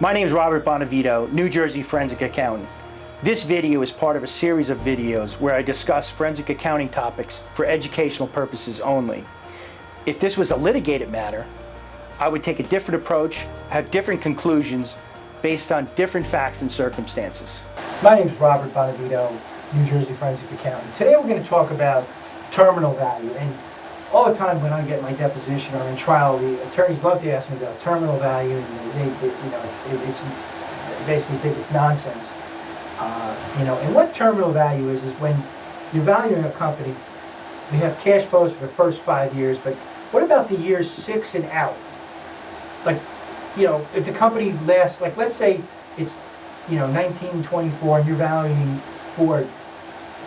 My name is Robert Bonavito, New Jersey forensic accountant. This video is part of a series of videos where I discuss forensic accounting topics for educational purposes only. If this was a litigated matter, I would take a different approach, have different conclusions based on different facts and circumstances. My name is Robert Bonavito, New Jersey forensic accountant. Today we're going to talk about terminal value. And all the time when I get my deposition or in trial, the attorneys love to ask me about terminal value, and they basically think it's nonsense. And what terminal value is when you're valuing a company, we have cash flows for the first 5 years, but what about the years 6 and out? Like, if the company lasts, like let's say it's, 1924 and you're valuing Ford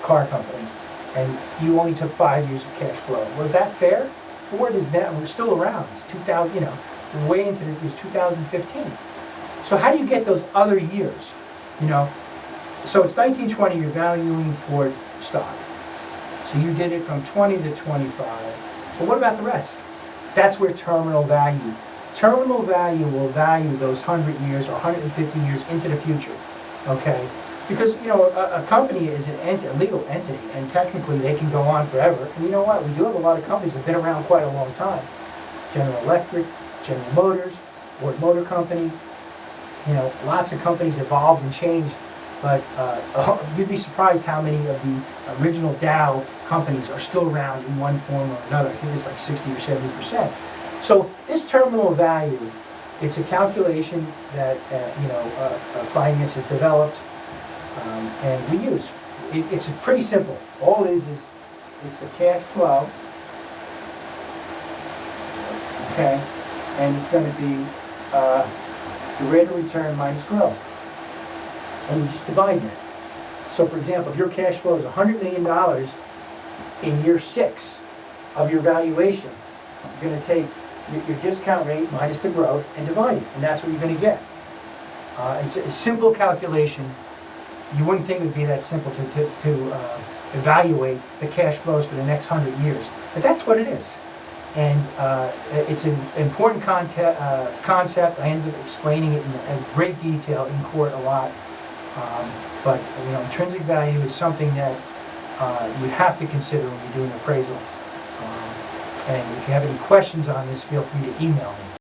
car company, and you only took 5 years of cash flow. Was that fair? Ford is now, we're still around. It's 2000, way into it was 2015. So how do you get those other years? So it's 1920, you're valuing Ford stock. So you did it from 20 to 25. But what about the rest? That's where terminal value. Terminal value will value those 100 years or 150 years into the future, okay? Because, a company is a legal entity, and technically they can go on forever. And you know what? We do have a lot of companies that have been around quite a long time. General Electric, General Motors, Ford Motor Company. Lots of companies evolved and changed, but you'd be surprised how many of the original Dow companies are still around in one form or another. I think it's like 60 or 70%. So this terminal value, it's a calculation that finance has developed, and we use. It's pretty simple. All it is it's the cash flow, okay, and it's going to be the rate of return minus growth, and you just divide that. So, for example, if your cash flow is $100 million in year 6 of your valuation, you're going to take your discount rate minus the growth and divide it, and that's what you're going to get. It's a simple calculation. You wouldn't think it would be that simple to evaluate the cash flows for the next 100 years, but that's what it is. And it's an important concept. I ended up explaining it in great detail in court a lot. But intrinsic value is something that you have to consider when you're doing an appraisal. And if you have any questions on this, feel free to email me.